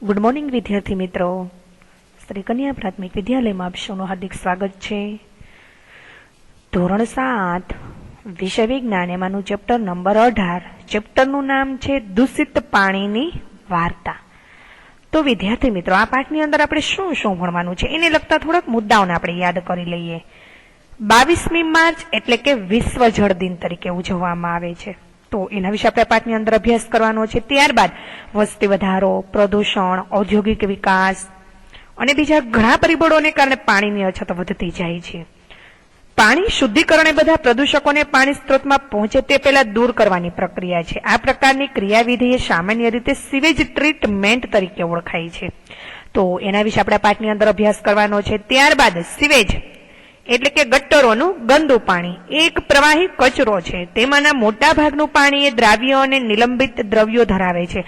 Good morning વિદ્યાર્થી મિત્રો, શ્રી કન્યા પ્રાથમિક વિદ્યાલયમાં આપ સૌનું હાર્દિક સ્વાગત છે. ધોરણ 7 વિષય વિજ્ઞાન એમાંનું ચેપ્ટર નંબર 18, ચેપ્ટરનું નામ છે દૂષિત પાણીની વાર્તા. તો વિદ્યાર્થી મિત્રો, આ પાઠની અંદર આપણે શું શું ભણવાનું છે એને લગતા થોડાક મુદ્દાઓને આપણે યાદ કરી લઈએ. 22મી માર્ચ એટલે કે વિશ્વ જળ દિન તરીકે ઉજવવામાં આવે છે. તો એના વિશે આપણે પાઠની અંદર અભ્યાસ કરવાનો છે. ત્યારબાદ વસ્તી વધારો, પ્રદૂષણ, ઔદ્યોગિક વિકાસ અને બીજા ઘણા પરિબળોને કારણે પાણીની અછત વધતી જાય છે. પાણી શુદ્ધિકરણ એ બધા પ્રદૂષકોને પાણી સ્ત્રોતમાં પહોંચે તે પહેલા દૂર કરવાની પ્રક્રિયા છે. આ પ્રકારની ક્રિયાવિધિ એ સામાન્ય રીતે સીવેજ ટ્રીટમેન્ટ તરીકે ઓળખાય છે. તો એના વિશે આપણે પાઠની અંદર અભ્યાસ કરવાનો છે. ત્યારબાદ સીવેજ એટલે કે ગટરોનું ગંદુ પાણી એક પ્રવાહી કચરો છે. તેમાંના મોટા ભાગનું પાણી એ દ્રાવ્ય અને નિલંબિત દ્રવ્યો ધરાવે છે.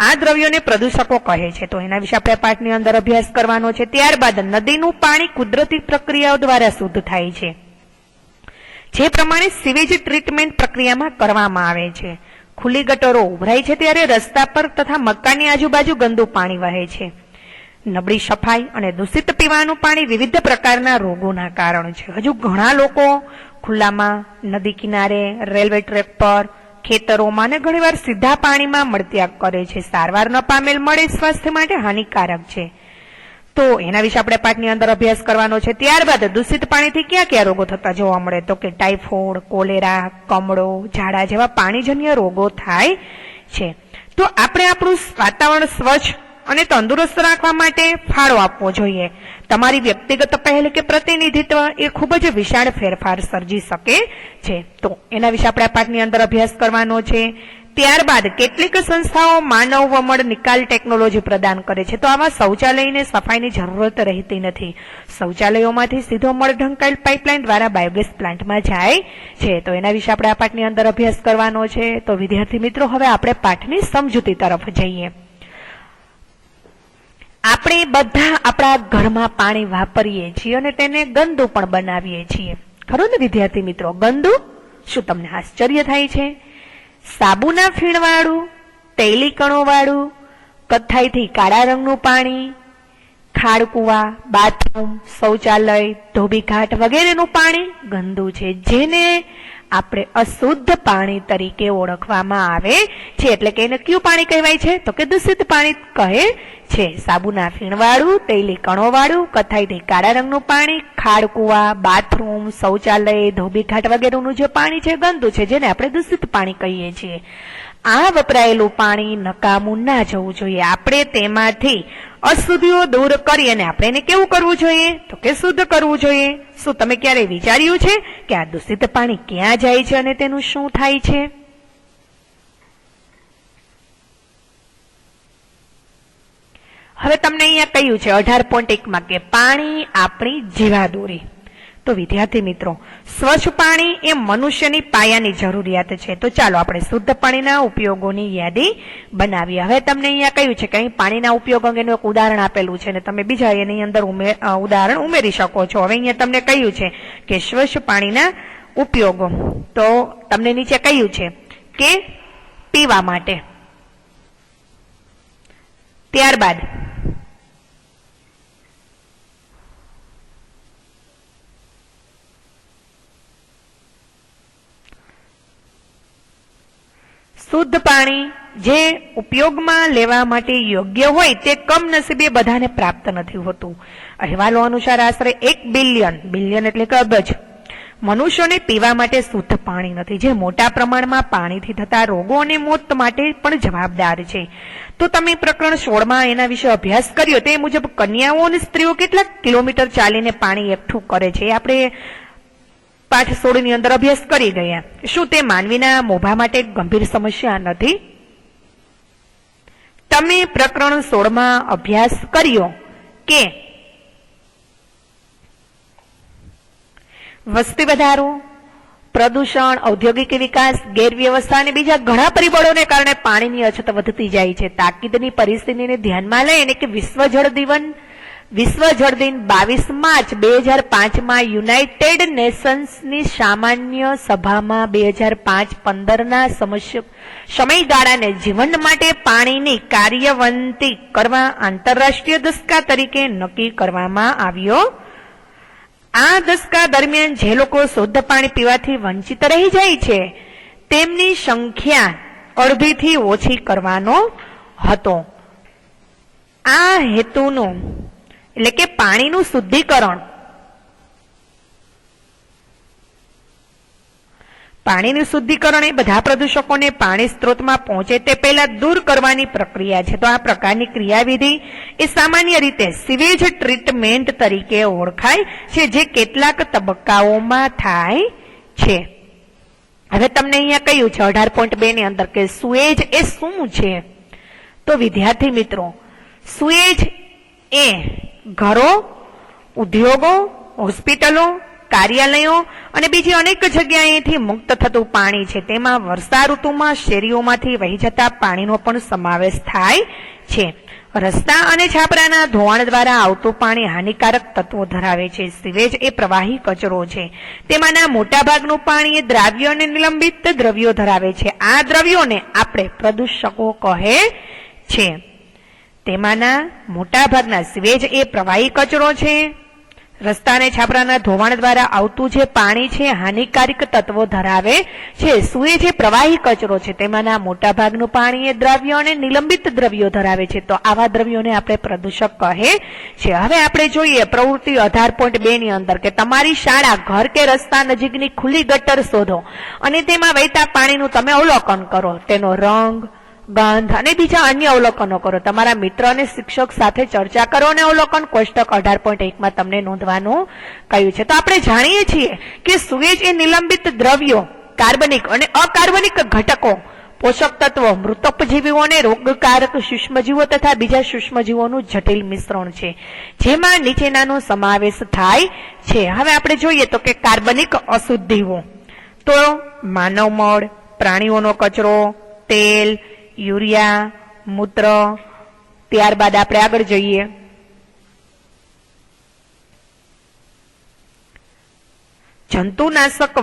આ દ્રવ્યોને પ્રદૂષકો કહે છે. તો એના વિશે આપણે પાઠની અંદર અભ્યાસ કરવાનો છે. ત્યારબાદ નદીનું પાણી કુદરતી પ્રક્રિયાઓ દ્વારા શુદ્ધ થાય છે, જે પ્રમાણે સીવેજ ટ્રીટમેન્ટ પ્રક્રિયામાં કરવામાં આવે છે. ખુલ્લી ગટરો ઉભરાય છે ત્યારે રસ્તા પર તથા મકાનની આજુબાજુ ગંદુ પાણી વહે છે. નબળી સફાઈ અને દૂષિત પીવાનું પાણી વિવિધ પ્રકારના રોગોના કારણ છે. હજુ ઘણા લોકો ખુલ્લામાં, નદી કિનારે, રેલવે ટ્રેક પર, ખેતરોમાં અને ઘણીવાર સીધા પાણીમાં મળત્યાગ કરે છે. સારવાર ન પામેલ મળે સ્વાસ્થ્ય માટે હાનિકારક છે. તો એના વિશે આપણે પાઠની અંદર અભ્યાસ કરવાનો છે. ત્યારબાદ દૂષિત પાણીથી ક્યાં ક્યાં રોગો થતા જોવા મળે? તો કે ટાઇફોઇડ, કોલેરા, કમળો, ઝાડા જેવા પાણીજન્ય રોગો થાય છે. તો આપણે આપણું વાતાવરણ સ્વચ્છ અને તંદુરસ્ત રાખવા માટે ફાળો આપવો જોઈએ. તમારી વ્યક્તિગત પહેલ કે પ્રતિનિધિત્વ એ ખૂબ જ વિશાળ ફેરફાર સર્જી શકે છે. તો એના વિશે આપણે આ પાઠની અંદર અભ્યાસ કરવાનો છે. ત્યારબાદ કેટલીક સંસ્થાઓ માનવ વમળ નિકાલ ટેકનોલોજી પ્રદાન કરે છે. તો આવા શૌચાલયને સફાઈની જરૂરત રહેતી નથી. શૌચાલયોમાંથી સીધો મળ ઢંકાયેલ પાઇપલાઇન દ્વારા બાયોગેસ પ્લાન્ટમાં જાય છે. તો એના વિશે આપણે આ પાઠની અંદર અભ્યાસ કરવાનો છે. તો વિદ્યાર્થી મિત્રો, હવે આપણે પાઠની સમજૂતી તરફ જઈએ. આપણે બધા આપણા ઘરમાં પાણી વાપરીએ છીએ અને તેને ગંદુ પણ બનાવીએ છીએ, ખરું ને વિદ્યાર્થી મિત્રો? ગંદુ, શું તમને આશ્ચર્ય થાય છે? સાબુના ફીણવાળું, તૈલી કણોવાળું, કથ્થાઈથી કાળા રંગનું પાણી, ખાડકુવા, બાથરૂમ, શૌચાલય, ધોબીઘાટ વગેરેનું પાણી ગંદુ છે, જેને આપણે અશુદ્ધ પાણી તરીકે ઓળખવામાં આવે છે. એટલે કે એને કયું પાણી કહેવાય છે? તો કે દૂષિત પાણી કહે છે. સાબુના ફીણવાળું, તૈલી કણોવાળું, કથ્થાઈથી કાળા રંગનું પાણી, ખાડકુવા, બાથરૂમ, શૌચાલય, ધોબીઘાટ વગેરેનું જે પાણી છે ગંદુ છે, જેને આપણે દૂષિત પાણી કહીએ છીએ. આ વપરાયેલું પાણી નકામું ના જવું જોઈએ. આપણે તેમાંથી અશુદ્ધિઓ દૂર કરી અને આપણે એને કેવું કરવું જોઈએ? તો કે શુદ્ધ કરવું જોઈએ. શું તમે ક્યારે વિચાર્યું છે કે આ દૂષિત પાણી ક્યાં જાય છે અને તેનું શું થાય છે? હવે તમને અહીંયા કહ્યું છે 18.1માં કે પાણી આપણી જીવાદોરી. તો વિદ્યાર્થી મિત્રો, સ્વચ્છ પાણી એ મનુષ્યની પાયાની જરૂરિયાત છે. તો ચાલો આપણે શુદ્ધ પાણીના ઉપયોગોની યાદી બનાવીએ. હવે તમને અહીંયા કહ્યું છે કે અહીં પાણીના ઉપયોગ અંગેનું એક ઉદાહરણ આપેલું છે અને તમે બીજા એની અંદર ઉદાહરણ ઉમેરી શકો છો. હવે અહીંયા તમને કહ્યું છે કે સ્વચ્છ પાણીના ઉપયોગો. તો તમને નીચે કહ્યું છે કે પીવા માટે, ત્યારબાદ શુદ્ધ પાણી જે ઉપયોગમાં લેવા માટે યોગ્ય હોય તે કમનસીબે બધાને પ્રાપ્ત નથી હોતું. અહેવાલો અનુસાર આશરે 1 બિલિયન એટલે કે અબજ મનુષ્યોને પીવા માટે શુદ્ધ પાણી નથી, જે મોટા પ્રમાણમાં પાણીથી થતા રોગો અને મોત માટે પણ જવાબદાર છે. તો તમે પ્રકરણ 16માં એના વિશે અભ્યાસ કર્યો તે મુજબ કન્યાઓ અને સ્ત્રીઓ કેટલા કિલોમીટર ચાલીને પાણી એકઠું કરે છે, આપણે પાઠ 16 ની અંદર અભ્યાસ કરી ગયા. શું તે માનવીના મોભા માટે ગંભીર સમસ્યા નથી? તમે પ્રકરણ 16માં અભ્યાસ કર્યો કે વસ્તી વધારો, પ્રદૂષણ, ઔદ્યોગિક વિકાસ, ગેરવ્યવસ્થા અને બીજા ઘણા પરિબળોને કારણે પાણીની અછત વધતી જાય છે. તાકીદની પરિસ્થિતિને ધ્યાનમાં લઈને કે વિશ્વ જળ વિશ્વ જળ દિન 22 માર્ચ 2005 યુનાઇટેડ નેશન્સની સામાન્ય સભામાં 2005-15 સમયગાળાને જીવન માટે પાણીની કાર્યવંતી કરવા આંતરરાષ્ટ્રીય દશકા તરીકે નક્કી કરવામાં આવ્યો. આ દશકા દરમિયાન જે લોકો શુદ્ધ પાણી પીવાથી વંચિત રહી જાય છે તેમની સંખ્યા અડધીથી ઓછી કરવાનો હતો. આ હેતુનું એટલે કે પાણીનું શુદ્ધિકરણ, એ બધા પ્રદૂષકોને પાણી સ્ત્રોતમાં પહોંચે તે પહેલા દૂર કરવાની પ્રક્રિયા છે. તો આ પ્રકારની ક્રિયાવિધિ એ સામાન્ય રીતે સીવેજ ટ્રીટમેન્ટ તરીકે ઓળખાય છે, જે કેટલાક તબક્કાઓમાં થાય છે. હવે તમને અહીંયા કહ્યું છે 18.2 ની અંદર કે સુએજ એ શું છે. તો વિદ્યાર્થી મિત્રો, સુએજ એ ઘરો, ઉદ્યોગો, હોસ્પિટલો, કાર્યાલયો અને બીજી અનેક જગ્યાએથી મુક્ત થતું પાણી છે. તેમાં વર્ષા ઋતુમાં શેરીઓમાંથી વહી જતા પાણીનો પણ સમાવેશ થાય છે. રસ્તા અને છાપરાના ધોવાણ દ્વારા આવતું પાણી હાનિકારક તત્વો ધરાવે છે. સીવેજ એ પ્રવાહી કચરો છે. તેમાંના મોટાભાગનું પાણી એ દ્રાવ્યો અને નિલંબિત દ્રવ્યો ધરાવે છે. આ દ્રવ્યોને આપણે પ્રદૂષકો કહે છે. તેમાંના મોટાભાગના સીવેજ એ પ્રવાહી કચરો છે. રસ્તા અને છાપરાના ધોવાણ દ્વારા આવતું જે પાણી છે હાનિકારક તત્વો ધરાવે છે. સુએજ એ પ્રવાહી કચરો છે. તેમાંના મોટાભાગનું પાણી એ દ્રવ્યો અને નિલંબિત દ્રવ્યો ધરાવે છે. તો આવા દ્રવ્યોને આપણે પ્રદૂષક કહે છે. હવે આપણે જોઈએ પ્રવૃત્તિ 18.2 ની અંદર કે તમારી શાળા, ઘર કે રસ્તા નજીકની ખુલ્લી ગટર શોધો અને તેમાં વહેતા પાણીનું તમે અવલોકન કરો. તેનો રંગ, ગંધ અને બીજા અન્ય અવલોકનો કરો. તમારા મિત્ર અને શિક્ષક સાથે ચર્ચા કરો અને અવલોકન કોષ્ટક 18.1 તમને નોંધવાનું કહ્યું છે. તો આપણે જાણીએ છીએ કે સુએજ એ નિલંબિત દ્રવ્યો, કાર્બનિક અને અકાર્બનિક ઘટકો, પોષક તત્વો, મૃતોપજીવીઓ અને રોગકારક સૂક્ષ્મજીવો તથા બીજા સૂક્ષ્મજીવોનું જટિલ મિશ્રણ છે, જેમાં નીચેનાનો સમાવેશ થાય છે. હવે આપણે જોઈએ તો કે કાર્બનિક અશુદ્ધિઓ, તો માનવ મળ, પ્રાણીઓનો કચરો, તેલ, યુરિયા, મૂત્ર. ત્યારબાદ આપણે આગળ જોઈએ જંતુનાશકો,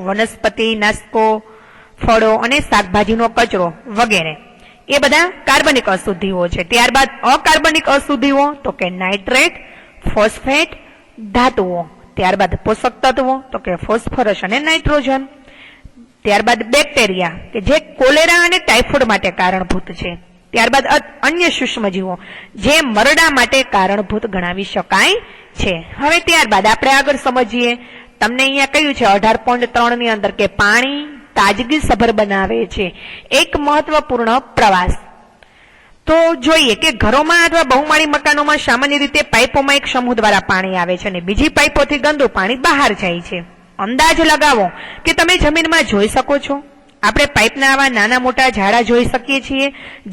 વનસ્પતિ નાશકો, ફળો અને શાકભાજીનો કચરો વગેરે એ બધા કાર્બનિક અશુદ્ધિઓ છે. ત્યારબાદ અકાર્બનિક અશુદ્ધિઓ તો કે નાઇટ્રેટ, ફોસ્ફેટ, ધાતુઓ. ત્યારબાદ પોષક તત્વો તો કે ફોસ્ફરસ અને નાઇટ્રોજન. ત્યારબાદ બેક્ટેરિયા કે જે કોલેરા અને ટાઇફોઇડ માટે કારણભૂત છે. ત્યારબાદ અન્ય સૂક્ષ્મજીવો જે મરડા માટે કારણભૂત ગણાવી શકાય છે. હવે ત્યારબાદ આપણે આગળ સમજીએ. તમને અહીંયા કહ્યું છે 18.3 ની અંદર કે પાણી તાજગી સભર બનાવે છે. એક મહત્વપૂર્ણ પ્રવાસ. તો જોઈએ કે ઘરોમાં અથવા બહુમાળી મકાનોમાં સામાન્ય રીતે પાઇપોમાં એક સમૂહ દ્વારા પાણી આવે છે અને બીજી પાઇપોથી ગંદુ પાણી બહાર જાય છે. અંદાજ લગાવો કે તમે જમીનમાં જોઈ શકો છો. આપણે પાઇપના આવા નાના મોટા જાડા જોઈ શકીએ છીએ,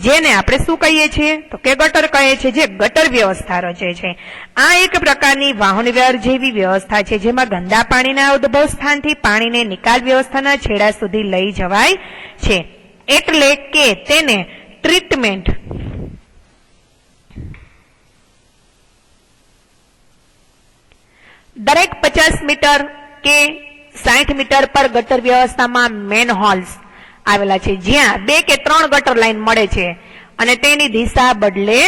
જેને આપણે શું કહીએ છીએ તો કે ગટર કહે છે, જે ગટર વ્યવસ્થા રચે છે. આ એક પ્રકારની વાહન વ્યવહાર જેવી વ્યવસ્થા છે, જેમાં ગંદા પાણીના ઉદ્ભવ સ્થાનથી પાણીને નિકાલ વ્યવસ્થાના છેડા સુધી લઈ જવાય છે. એટલે કે તેને ટ્રીટમેન્ટ દરેક 50 મીટર કે 60 મીટર પર ગટર વ્યવસ્થામાં મેન હોલ્સ આવેલા છે, જ્યાં 2 કે 3 ગટર લાઈન મળે છે અને તેની દિશા બદલે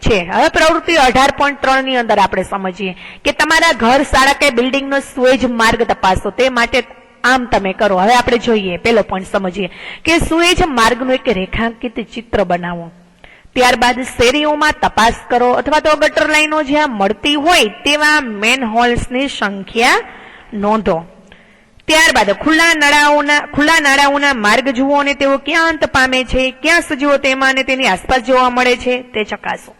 છે. હવે પ્રવૃત્તિ 18.3 ની અંદર આપણે સમજીએ કે તમારા ઘર, શાળા કે બિલ્ડિંગનો સુએજ માર્ગ તપાસો. તે માટે આમ તમે કરો. હવે આપણે જોઈએ, પહેલો પોઈન્ટ સમજીએ કે સુએજ માર્ગનું એક રેખાંકિત ચિત્ર બનાવો. ત્યારબાદ શેરીઓમાં તપાસ કરો અથવા તો ગટર લાઈનો જ્યાં મળતી હોય તેવા મેન હોલ્સની સંખ્યા નોંધો. ત્યારબાદ ખુલ્લા નાળાઓના માર્ગ જુઓ અને તેઓ ક્યાં અંત પામે છે, ક્યાં સજીવો તેમાં અને તેની આસપાસ જોવા મળે છે તે ચકાસો.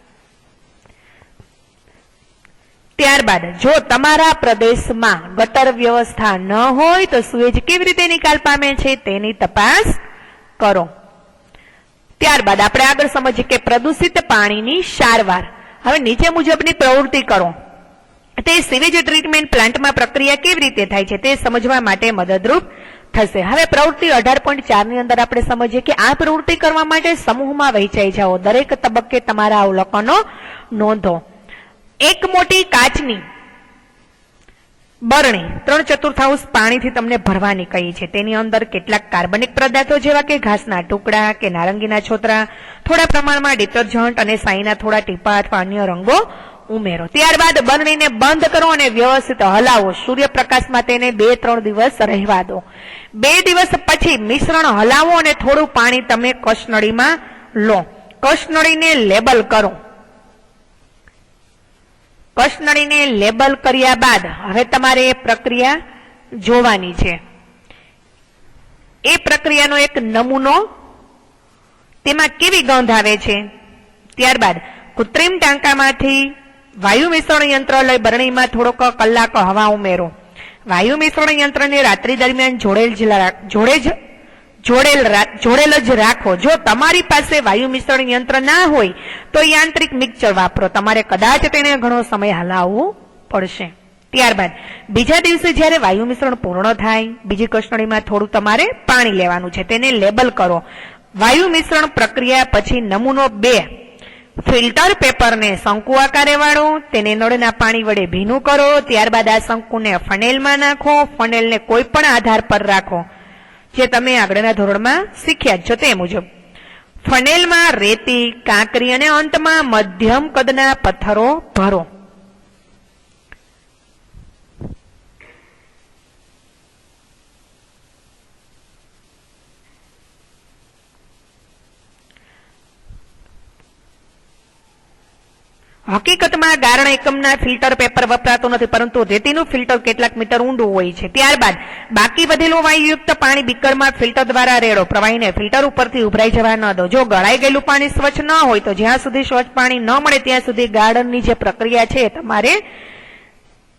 ત્યારબાદ જો તમારા પ્રદેશમાં ગટર વ્યવસ્થા ન હોય તો સુએજ કેવી રીતે નિકાલ પામે છે તેની તપાસ કરો. ત્યારબાદ આપણે આગળ સમજીએ કે પ્રદૂષિત પાણીની સારવાર. હવે નીચે મુજબની પ્રવૃત્તિ કરો. તે સીવેજ ટ્રીટમેન્ટ પ્લાન્ટમાં પ્રક્રિયા કેવી રીતે થાય છે તે સમજવા માટે મદદરૂપ થશે। હવે પ્રવૃત્તિ 18.4 ની અંદર આપણે સમજીએ કે આ પ્રવૃત્તિ કરવા માટે સમૂહમાં વહેંચાઈ જાઓ, દરેક તબક્કે તમારા અવલોકનો નોંધો। એક મોટી કાચની બરણી 3/4 પાણીથી તમને ભરવાની કહી છે। તેની અંદર કેટલાક કાર્બનિક પદાર્થો જેવા કે ઘાસના ટુકડા કે નારંગીના છોતરા, થોડા પ્રમાણમાં ડિટર્જન્ટ અને સાઈના થોડા ટીપા અથવા અન્ય રંગો ઉમેરો। ત્યારબાદ બરણીને બંધ કરો અને વ્યવસ્થિત હલાવો। સૂર્યપ્રકાશમાં તેને 2-3 દિવસ રહેવા દો। 2 દિવસ પછી મિશ્રણ હલાવો અને થોડું પાણી તમે કસનળીમાં લો। કસનળીને લેબલ કરો। કસનળીને લેબલ કર્યા બાદ હવે તમારે એ પ્રક્રિયા જોવાની છે। એ પ્રક્રિયાનો એક નમૂનો, તેમાં કેવી ગંધ આવે છે। ત્યારબાદ કૃત્રિમ ટાંકામાંથી વાયુ મિશ્રણ યંત્ર લઈ બરણીમાં થોડોક કલાક હવા ઉમેરો। વાયુ મિશ્રણ યંત્રને રાત્રિ દરમિયાન જોડેલ જ રાખો। જો તમારી પાસે વાયુ મિશ્રણ યંત્ર ના હોય તો યાંત્રિક મિક્સર વાપરો, તમારે કદાચ તેને ઘણો સમય હલાવવું પડશે। ત્યારબાદ બીજા દિવસે જ્યારે વાયુ મિશ્રણ પૂર્ણ થાય, બીજી કસનળીમાં થોડું તમારે પાણી લેવાનું છે, તેને લેબલ કરો। વાયુ મિશ્રણ પ્રક્રિયા પછી નમૂનો 2 ફિલ્ટર પેપરને શંકુ આકારે વાળો, તેને નળના પાણી વડે ભીનું કરો। ત્યારબાદ આ શંકુને ફનેલમાં નાખો। ફનેલને કોઈ પણ આધાર પર રાખો, જે તમે આગળના ધોરણમાં શીખ્યા છો તે મુજબ। ફનેલમાં રેતી, કાંકરી અને અંતમાં મધ્યમ કદના પથ્થરો ભરો। હકીકતમાં ગારણ એકમના ફિલ્ટર પેપર વપરાતું નથી, પરંતુ રેતીનું ફિલ્ટર કેટલાક મીટર ઊંડું હોય છે। ત્યારબાદ બાકી વધેલું વાયુયુક્ત પાણી બીકરમાં ફિલ્ટર દ્વારા રેડો। પ્રવાહીને ફિલ્ટર ઉપરથી ઉભરાઈ જવા ન દો। જો ગળાઈ ગયેલું પાણી સ્વચ્છ ન હોય તો જ્યાં સુધી સ્વચ્છ પાણી ન મળે ત્યાં સુધી ગાળણની જે પ્રક્રિયા છે તમારે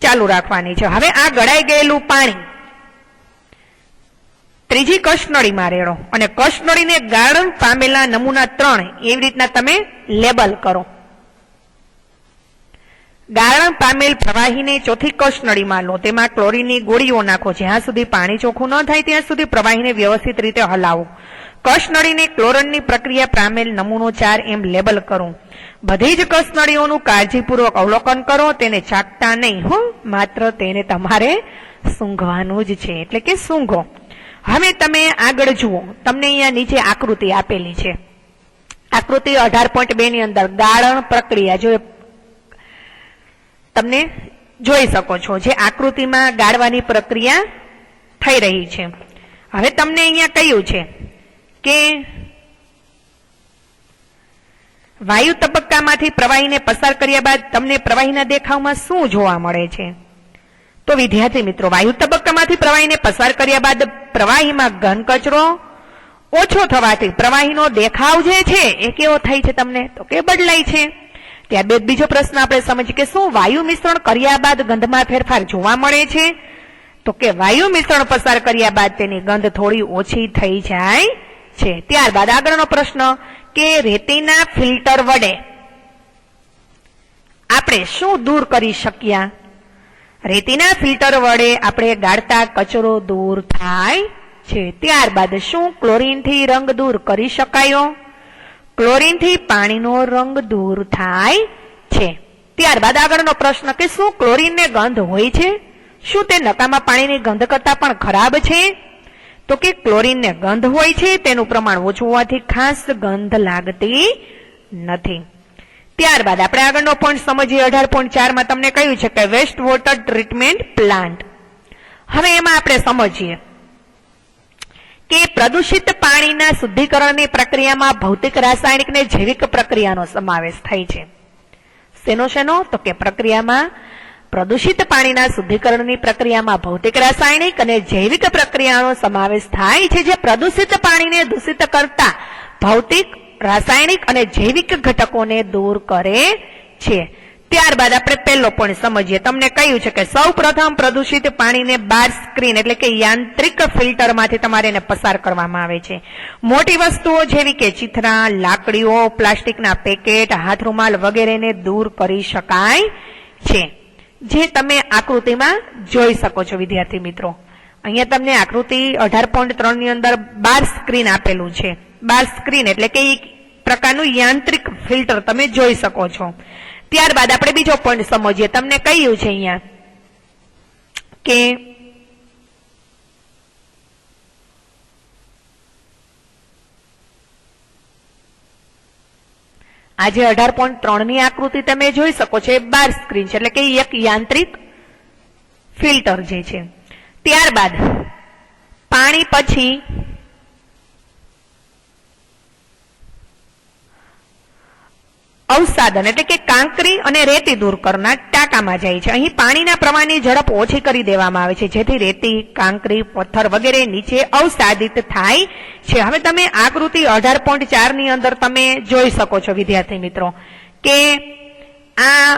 ચાલુ રાખવાની છે। હવે આ ગળાઈ ગયેલું પાણી ત્રીજી કસનળીમાં રેડો અને કસનળીને ગાળણ પામેલા નમૂના 3 એવી રીતના તમે લેબલ કરો। ગાળણ પામેલ પ્રવાહીને ચોથી કસનળીમાં લો, તેમાં ક્લોરીનની ગોળીઓ નાખો। જ્યાં સુધી પાણી ચોખ્ખું ન થાય ત્યાં સુધી પ્રવાહીને વ્યવસ્થિત રીતે હલાવો। કસનળીને ક્લોરીનની પ્રક્રિયા પામેલ નમૂનો 4 એમ લેબલ કરો। બધી જ કસનળીઓનું કાળજીપૂર્વક અવલોકન કરો। તેને ચાખતા નહીં હો, માત્ર તેને તમારે સૂંઘવાનું જ છે, એટલે કે સૂંઘો। હવે તમે આગળ જુઓ, તમને અહીંયા નીચે આકૃતિ આપેલી છે। આકૃતિ 18.2 ની અંદર ગાળણ પ્રક્રિયા જો તમને જોઈ શકો છો, જે આકૃતિમાં ગાળવાની પ્રક્રિયા થઈ રહી છે। હવે તમને અહીંયા કહ્યું છે કે વાયુ તબક્કામાંથી પ્રવાહીને પસાર કર્યા બાદ તમને પ્રવાહીના દેખાવમાં શું જોવા મળે છે। તો વિદ્યાર્થી મિત્રો, વાયુ તબક્કામાંથી પ્રવાહીને પસાર કર્યા બાદ પ્રવાહીમાં ઘન કચરો ઓછો થવાથી પ્રવાહીનો દેખાવ જે છે એ કેવો થાય છે તમને? તો કે બદલાય છે। ત્યારબાદ બીજો પ્રશ્ન આપણે સમજીએ કે શું વાયુ મિશ્રણ કર્યા બાદ ગંધમાં ફેરફાર જોવા મળે છે? તો કે વાયુ મિશ્રણ પસાર કર્યા બાદ તેની ગંધ થોડી ઓછી થઈ જાય છે। ત્યારબાદ આગળનો પ્રશ્ન કે રેતીના ફિલ્ટર વડે આપણે શું દૂર કરી શક્યા? રેતીના ફિલ્ટર વડે આપણે ગાળતા કચરો દૂર થાય છે। ત્યારબાદ શું ક્લોરીનથી રંગ દૂર કરી શકાયો? ક્લોરીનથી પાણીનો રંગ દૂર થાય છે। ત્યારબાદ આગળનો પ્રશ્ન કે શું ક્લોરીનને ગંધ હોય છે? શું તે નકામા પાણીની ગંધ કરતા પણ ખરાબ છે? તો કે ક્લોરીનને ગંધ હોય છે, તેનું પ્રમાણ ઓછું હોવાથી ખાસ ગંધ લાગતી નથી। ત્યારબાદ આપણે આગળનો પોઈન્ટ સમજીએ। 18.4 માં તમને કહ્યું છે કે વેસ્ટ વોટર ટ્રીટમેન્ટ પ્લાન્ટ। હવે એમાં આપણે સમજીએ કે પ્રદૂષિત પાણીના શુદ્ધિકરણની પ્રક્રિયામાં ભૌતિક, રાસાયણિક અને જૈવિક પ્રક્રિયાનો સમાવેશ થાય છે। શેનો? તો કે પ્રક્રિયામાં પ્રદૂષિત પાણીના શુદ્ધિકરણની પ્રક્રિયામાં ભૌતિક, રાસાયણિક અને જૈવિક પ્રક્રિયાનો સમાવેશ થાય છે, જે પ્રદૂષિત પાણીને દૂષિત કરતા ભૌતિક, રાસાયણિક અને જૈવિક ઘટકોને દૂર કરે છે। ત્યારબાદ આપણે પહેલો પોઈન્ટ સમજીએ। તમને કહ્યું છે કે સૌ પ્રથમ પ્રદૂષિત પાણીને બાર સ્ક્રીન એટલે કે યાંત્રિક ફિલ્ટરમાંથી તમારે એને પસાર કરવામાં આવે છે। મોટી વસ્તુઓ જેવી કે ચીથરા, લાકડીઓ, પ્લાસ્ટિકના પેકેટ, હાથ રૂમાલ વગેરેને દૂર કરી શકાય છે, જે તમે આકૃતિમાં જોઈ શકો છો વિદ્યાર્થી મિત્રો। અહીંયા તમને આકૃતિ 18.3 ની અંદર બાર સ્ક્રીન આપેલું છે. બાર સ્ક્રીન એટલે કે એક પ્રકારનું યાંત્રિક ફિલ્ટર તમે જોઈ શકો છો. ત્યારબાદ આપણે બીજો પોઈન્ટ સમજીએ. તમને કહ્યું છે અહીંયા કે આજે 18.3 ની આકૃતિ તમે જોઈ શકો છો. એ બાર સ્ક્રીન છે એટલે કે એક યાંત્રિક ફિલ્ટર જે છે. ત્યારબાદ પાણી પછી અવસાદન એટલે કે કાંકરી અને રેતી દૂર કરનાર ટાંકામાં જાય છે. અહીં પાણીના પ્રવાહની ઝડપ ઓછી કરી દેવામાં આવે છે જેથી રેતી, કાંકરી, પથ્થર વગેરે નીચે અવસાદિત થાય છે. હવે તમે આકૃતિ 18.4 ની અંદર તમે જોઈ શકો છો વિદ્યાર્થી મિત્રો કે આ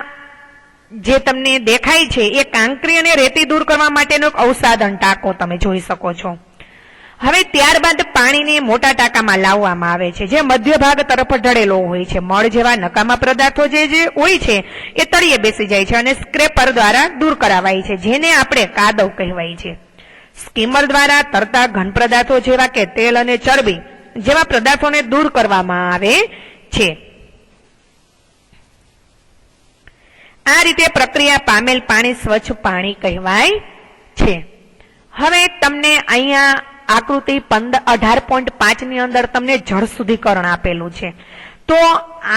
જે તમને દેખાય છે એ કાંકરી અને રેતી દૂર કરવા માટેનો એક અવસાદન ટાંકો તમે જોઈ શકો છો. હવે ત્યારબાદ પાણીને મોટા ટાંકામાં લાવવામાં આવે છે જે મધ્ય ભાગ તરફ ઢળેલો હોય છે. મળ જેવા નકામા પદાર્થો જે હોય છે એ તળિયે બેસી જાય છે અને સ્ક્રેપર દ્વારા દૂર કરાવાય છે જેને આપણે કાદવ કહેવાય છે. સ્કીમર દ્વારા તરતા ઘન પદાર્થો જેવા કે તેલ અને ચરબી જેવા પદાર્થોને દૂર કરવામાં આવે છે. આ રીતે પ્રક્રિયા પામેલ પાણી સ્વચ્છ પાણી કહેવાય છે. હવે તમને અહીંયા આકૃતિ 18.5 ની અંદર તમને જળ શુદ્ધિકરણ આપેલું છે. તો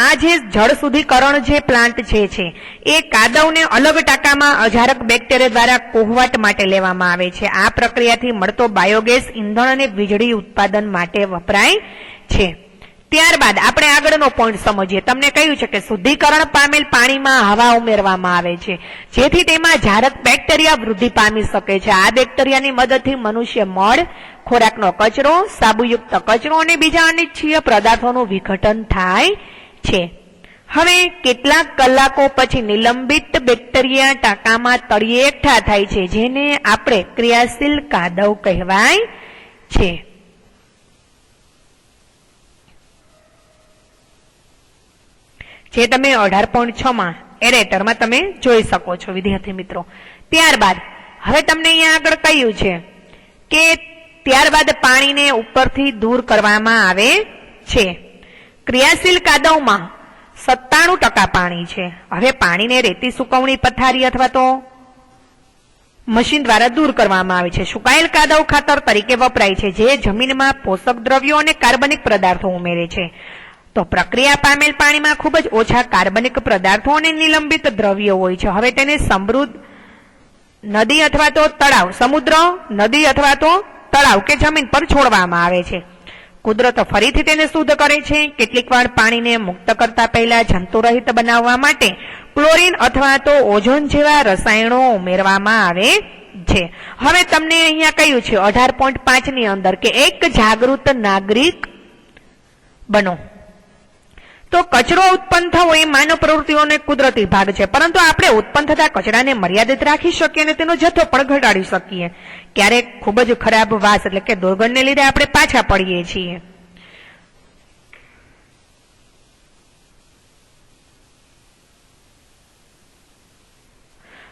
આ જે જળ શુદ્ધિકરણ જે પ્લાન્ટ છે એ કાદવને અલગ ટાંકામાં અજારક બેક્ટેરિયા દ્વારા કોહવાટ માટે લેવામાં આવે છે. આ પ્રક્રિયાથી મળતો બાયોગેસ ઈંધણ અને વીજળી ઉત્પાદન માટે વપરાય છે. ત્યારબાદ આપણે આગળનો પોઈન્ટ સમજીએ. તમને કહ્યું છે કે શુદ્ધિકરણ પામેલ પાણીમાં હવા ઉમેરવામાં આવે છે જેથી તેમાં જારક બેક્ટેરિયા વૃદ્ધિ પામી શકે છે. આ બેક્ટેરિયાની મદદથી મનુષ્ય મળ, ખોરાકનો કચરો, સાબુયુક્ત કચરો અને બીજા અનિચ્છનીય પદાર્થોનું વિઘટન થાય છે. હવે કેટલાક કલાકો પછી નિલંબિત બેક્ટેરિયા ટાંકામાં તળિયે એકઠા થાય છે જેને આપણે ક્રિયાશીલ કાદવ કહેવાય છે. જે તમે 18.6 માં એરેટરમાં તમે જોઈ શકો છો વિદ્યાર્થી મિત્રો. ત્યારબાદ હવે તમને અહીંયા આગળ કહ્યું છે કે ત્યારબાદ પાણીને ઉપરથી દૂર કરવામાં આવે છે. ક્રિયાશીલ કાદવમાં 97% પાણી છે. હવે પાણીને રેતી સુકવણી પથારી અથવા તો મશીન દ્વારા દૂર કરવામાં આવે છે. સુકાયેલ કાદવ ખાતર તરીકે વપરાય છે જે જમીનમાં પોષક દ્રવ્યો અને કાર્બનિક પદાર્થો ઉમેરે છે. તો પ્રક્રિયા પામેલ પાણીમાં ખૂબ જ ઓછા કાર્બનિક પદાર્થો અને નિલંબિત દ્રવ્યો હોય છે. હવે તેને સમૃદ્ધ નદી અથવા તો તળાવ, સમુદ્ર, નદી અથવા તો તળાવ કે જમીન પર છોડવામાં આવે છે. કુદરત ફરીથી તેને શુદ્ધ કરે છે. કેટલીક વાર પાણીને મુક્ત કરતા પહેલા જંતુરહિત બનાવવા માટે ક્લોરીન અથવા તો ઓઝોન જેવા રસાયણો ઉમેરવામાં આવે છે. હવે તમને અહીંયા કહ્યું છે 18.5 ની અંદર કે એક જાગૃત નાગરિક બનો. તો કચરો ઉત્પન્ન થવો એ માનવ પ્રવૃત્તિઓનો કુદરતી ભાગ છે પરંતુ આપણે ઉત્પન્ન થતા કચરાને મર્યાદિત રાખી શકીએ અને તેનો જથ્થો પણ ઘટાડી શકીએ. ક્યારેક ખૂબ જ ખરાબ વાસ એટલે કે દુર્ગંધને લીધે આપણે પાછા પડીએ છીએ.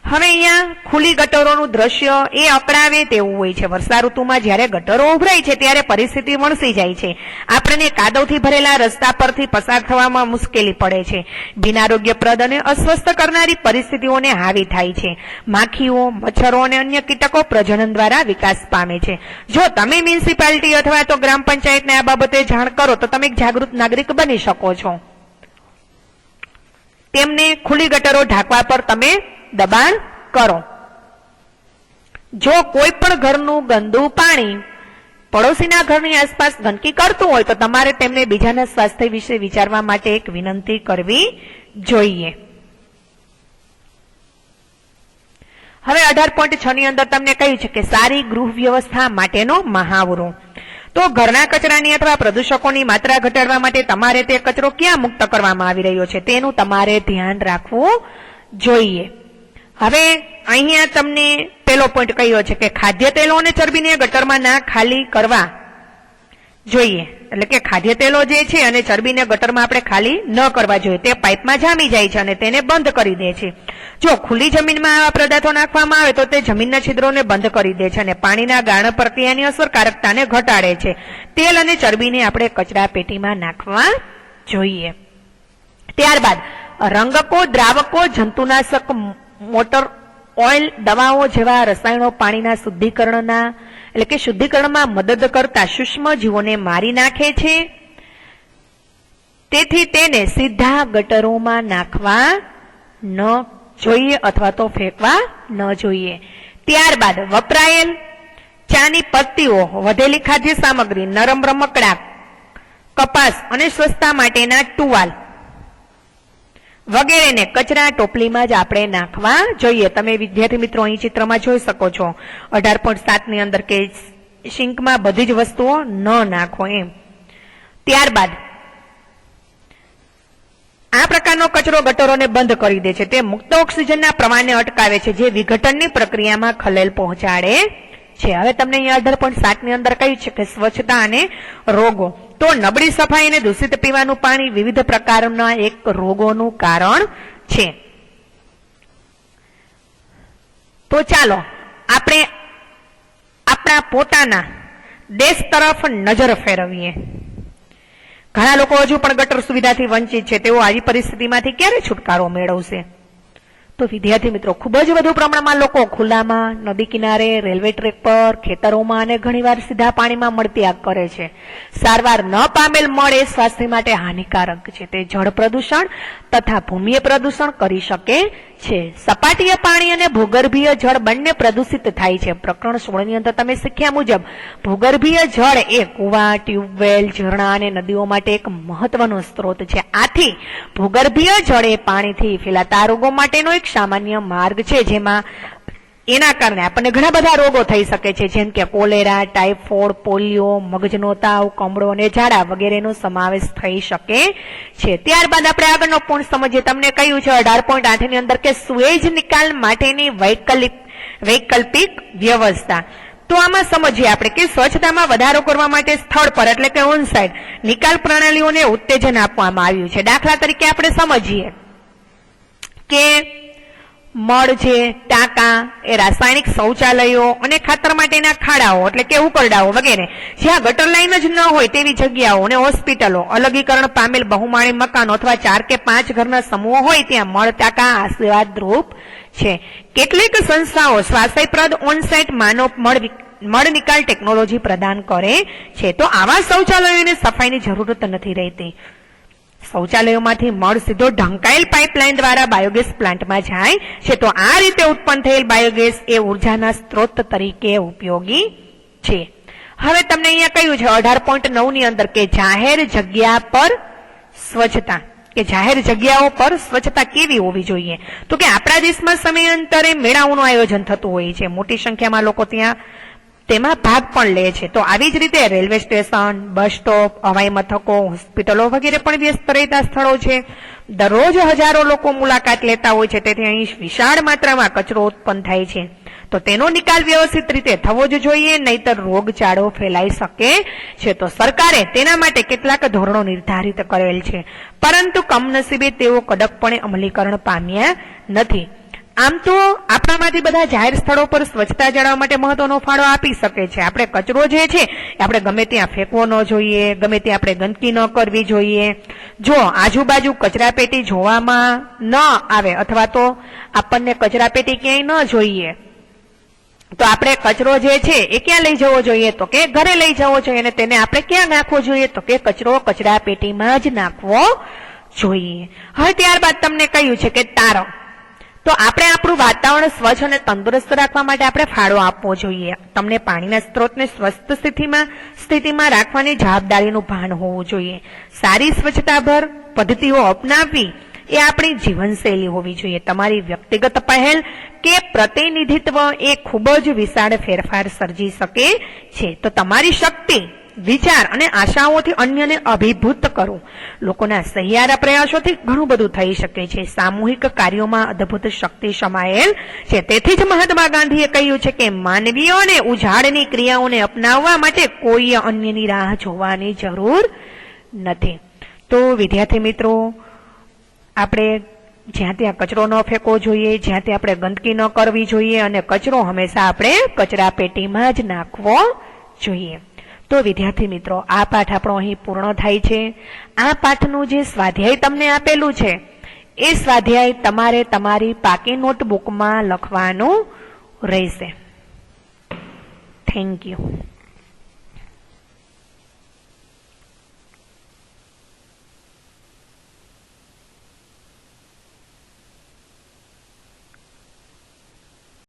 હવે અહીંયા ખુલ્લી ગટરોનું દ્રશ્ય એ અકળાવે તેવું હોય છે. વર્ષા ઋતુમાં જ્યારે ગટરો ઉભરાય છે ત્યારે પરિસ્થિતિ વણસી જાય છે. આપણને કાદવથી ભરેલા રસ્તા પરથી પસાર થવામાં મુશ્કેલી પડે છે. બિનઆરોગ્યપ્રદ અને અસ્વસ્થ કરનારી પરિસ્થિતિઓને હાવી થાય છે. માખીઓ, મચ્છરો અને અન્ય કીટકો પ્રજનન દ્વારા વિકાસ પામે છે. જો તમે મ્યુનિસિપાલિટી અથવા તો ગ્રામ પંચાયતને આ બાબતે જાણ કરો તો તમે એક જાગૃત નાગરિક બની શકો છો. તેમને ખુલ્લી ગટરો ઢાંકવા પર તમે દબાણ કરો. જો કોઈ પણ ઘરનું ગંદુ પાણી પડોશીના ઘરની આસપાસ ગંદકી કરતું હોય તો તમારે તેમને બીજાના સ્વાસ્થ્ય વિશે વિચારવા માટે એક વિનંતી કરવી જોઈએ. હવે 18.6 ની અંદર તમને કહ્યું છે કે સારી ગૃહ વ્યવસ્થા માટેનો મહાવરો. તો ઘરના કચરાની અથવા પ્રદૂષકોની માત્રા ઘટાડવા માટે તમારે તે કચરો ક્યાં મુક્ત કરવામાં આવી રહ્યો છે તેનું તમારે ધ્યાન રાખવું જોઈએ. હવે અહીંયા તમને પેલો પોઈન્ટ કહ્યો છે કે ખાદ્ય તેલો અને ચરબીને ગટરમાં ના ખાલી કરવા જોઈએ, એટલે કે ખાદ્ય તેલો જે છે અને ચરબીને ગટરમાં આપણે ખાલી ન કરવા જોઈએ, તે પાઇપમાં જામી જાય છે અને તેને બંધ કરી દે છે. જો ખુલ્લી જમીનમાં આવા પદાર્થો નાખવામાં આવે તો તે જમીનના છિદ્રોને બંધ કરી દે છે અને પાણીના ગાળણ પ્રક્રિયાની અસરકારકતાને ઘટાડે છે. તેલ અને ચરબીને આપણે કચરા પેટીમાં નાખવા જોઈએ. ત્યારબાદ રંગકો, દ્રાવકો, જંતુનાશક, મોટર ઓઇલ, દવાઓ જેવા રસાયણો પાણીના શુદ્ધિકરણના એટલે કે શુદ્ધિકરણમાં મદદ કરતા સૂક્ષ્મ જીવોને મારી નાખે છે. તેથી તેને સીધા ગટરોમાં નાખવા ન જોઈએ અથવા તો ફેંકવા ન જોઈએ. ત્યારબાદ વપરાયેલ ચાની પત્તીઓ, વધેલી ખાદ્ય સામગ્રી, નરમ રમકડા, કપાસ અને સ્વચ્છતા માટેના ટુવાલ વગેરેને કચરા ટોપલીમાં જ આપણે નાખવા જોઈએ. તમે વિદ્યાર્થી મિત્રો અહીં ચિત્રમાં જોઈ શકો છો 18.7 ની અંદર કે સિંકમાં બધી જ વસ્તુઓ ન નાખો એમ. ત્યારબાદ આ પ્રકારનો કચરો ગટરોને બંધ કરી દે છે. તે મુક્ત ઓક્સિજનના પ્રવાહને અટકાવે છે, જે વિઘટનની પ્રક્રિયામાં ખલેલ પહોંચાડે છે. હવે તમને અહીંયા 18.7 ની અંદર કહ્યું છે કે સ્વચ્છતા અને રોગો. તો નબળી સફાઈ અને દૂષિત પીવાનું પાણી વિવિધ પ્રકારના એક રોગોનું કારણ છે. તો ચાલો આપણે આપણા પોતાના દેશ તરફ નજર ફેરવીએ. ઘણા લોકો હજુ પણ ગટર સુવિધાથી વંચિત છે. તેઓ આવી પરિસ્થિતિમાંથી ક્યારે છુટકારો મેળવશે? તો વિદ્યાર્થી મિત્રો, ખૂબ જ વધુ પ્રમાણમાં લોકો ખુલ્લામાં, નદી કિનારે, રેલવે ટ્રેક પર, ખેતરોમાં અને ઘણીવાર સીધા પાણીમાં મળતિયાગ કરે છે. સારવાર ન પામેલ મળ એ સ્વાસ્થ્ય માટે હાનિકારક છે. તે જળ પ્રદૂષણ તથા ભૂમિય પ્રદૂષણ કરી શકે છે. સપાટીય પાણી અને ભૂગર્ભીય જળ બંને પ્રદૂષિત થાય છે. પ્રકરણ 16 ની અંદર તમે શીખ્યા મુજબ ભૂગર્ભીય જળ એ કુવા, ટ્યુબવેલ, ઝરણા અને નદીઓ માટે એક મહત્વનો સ્ત્રોત છે. આથી ભૂગર્ભીય જળ એ પાણીથી ફેલાતા રોગો માટેનો એક સામાન્ય માર્ગ છે, જેમાં એના કારણે આપણને ઘણા બધા રોગો થઈ શકે છે, જેમ કે કોલેરા, ટાઇફોઇડ, પોલિયો, મગજનો તાવ, કમળો અને ઝાડા વગેરેનો સમાવેશ થઈ શકે છે. ત્યારબાદ આપણે આગળનો પોઈન્ટ સમજીએ. તમને કહ્યું છે 18.8 ની અંદર કે સુએજ નિકાલ માટેની વૈકલ્પિક વ્યવસ્થા. તો આમાં સમજીએ આપણે કે સ્વચ્છતામાં વધારો કરવા માટે સ્થળ પર એટલે કે ઓન સાઇટ નિકાલ પ્રણાલીઓને ઉત્તેજન આપવામાં આવ્યું છે. દાખલા તરીકે આપણે સમજીએ કે મળ છે, ટાંકા એ રાસાયણિક શૌચાલયો અને ખાતર માટેના ખાડાઓ એટલે કે ઉકરડાઓ વગેરે જ્યાં ગટર લાઈન જ ન હોય તેવી જગ્યાઓ અને હોસ્પિટલો, અલગીકરણ પામેલ બહુમાળી મકાનો અથવા 4 કે 5 ઘરના સમૂહો હોય ત્યાં મળ ટાંકા આશીર્વાદરૂપ છે. કેટલીક સંસ્થાઓ સ્વાસ્થ્યપ્રદ ઓનસાઇટ માનવ મળ નિકાલ ટેકનોલોજી પ્રદાન કરે છે. તો આવા શૌચાલયોને સફાઈની જરૂરત નથી રહેતી. શૌચાલયોમાંથી મળ સીધો ઢંકાયેલ પાઇપલાઇન દ્વારા બાયોગેસ પ્લાન્ટમાં જાય છે. તો આ રીતે ઉત્પન્ન થયેલ બાયોગેસ એ ઉર્જાના સ્ત્રોત તરીકે ઉપયોગી છે. હવે તમને અહીંયા કહ્યું છે 18.9 ની અંદર કે જાહેર જગ્યા પર સ્વચ્છતા, કે જાહેર જગ્યાઓ પર સ્વચ્છતા કેવી હોવી જોઈએ? તો કે આપણા દેશમાં સમયાંતરે મેળાઓનું આયોજન થતું હોય છે. મોટી સંખ્યામાં લોકો તેમાં ભાગ પણ લે છે. તો આવી જ રીતે રેલવે સ્ટેશન, બસ સ્ટોપ, હવાઈ મથકો, હોસ્પિટલો વગેરે પણ વ્યસ્ત રહેતા સ્થળો છે. દરરોજ હજારો લોકો મુલાકાત લેતા હોય છે. તેથી અહીં વિશાળ માત્રામાં કચરો ઉત્પન્ન થાય છે. તો તેનો નિકાલ વ્યવસ્થિત રીતે થવો જ જોઈએ, નહીતર રોગચાળો ફેલાઈ શકે છે. તો સરકારે તેના માટે કેટલાક ધોરણો નિર્ધારિત કરેલ છે, પરંતુ કમનસીબે તેઓ કડકપણે અમલીકરણ પામ્યા નથી. આમ તો આપણામાંથી બધા જાહેર સ્થળો પર સ્વચ્છતા જાળવવા માટે મહત્વનો ફાળો આપી શકે છે. આપણે કચરો જે છે આપણે ગમે ત્યાં ફેંકવો ન જોઈએ, ગમે ત્યાં આપણે ગંદકી ન કરવી જોઈએ. જો આજુબાજુ કચરાપેટી જોવામાં ન આવે અથવા તો આપણને કચરાપેટી ક્યાંય ન જોઈએ તો આપણે કચરો જે છે એ ક્યાં લઈ જવો જોઈએ? તો કે ઘરે લઈ જવો જોઈએ. અને તેને આપણે ક્યાં નાખવો જોઈએ? તો કે કચરાપેટીમાં જ નાખવો જોઈએ. હવે ત્યારબાદ તમને કહ્યું છે કે તારો, તો આપણે આપણું વાતાવરણ સ્વચ્છ અને તંદુરસ્ત રાખવા માટે આપણે ફાળો આપવો જોઈએ. તમને પાણીના સ્ત્રોતને સ્વસ્થ સ્થિતિમાં રાખવાની જવાબદારીનું ભાન હોવું જોઈએ. સારી સ્વચ્છતાભર પદ્ધતિઓ અપનાવવી એ આપણી જીવનશૈલી હોવી જોઈએ. તમારી વ્યક્તિગત પહેલ કે પ્રતિનિધિત્વ એ ખૂબ જ વિશાળ ફેરફાર સર્જી શકે છે. તો તમારી શક્તિ વિચાર અને આશાઓથી અન્યને અભિભૂત કરવું. લોકોના સહિયારા પ્રયાસોથી ઘણું બધું થઈ શકે છે. સામૂહિક કાર્યોમાં અદ્ભુત શક્તિ સમાયેલ છે. તેથી જ મહાત્મા ગાંધીએ કહ્યું છે કે માનવીઓને ઉજાડની ક્રિયાઓને અપનાવવા માટે કોઈ અન્યની રાહ જોવાની જરૂર નથી. તો વિદ્યાર્થી મિત્રો, આપણે જ્યાં ત્યાં કચરો ન ફેંકવો જોઈએ, જ્યાં ત્યાં આપણે ગંદકી ન કરવી જોઈએ અને કચરો હંમેશા આપણે કચરા પેટીમાં જ નાખવો જોઈએ. તો વિદ્યાર્થી મિત્રો, આ પાઠ આપણો અહીં પૂર્ણ થાય છે. આ પાઠનું જે સ્વાધ્યાય તમને આપેલું છે એ સ્વાધ્યાય તમારે તમારી પાકી નોટબુકમાં લખવાનું રહેશે. Thank you.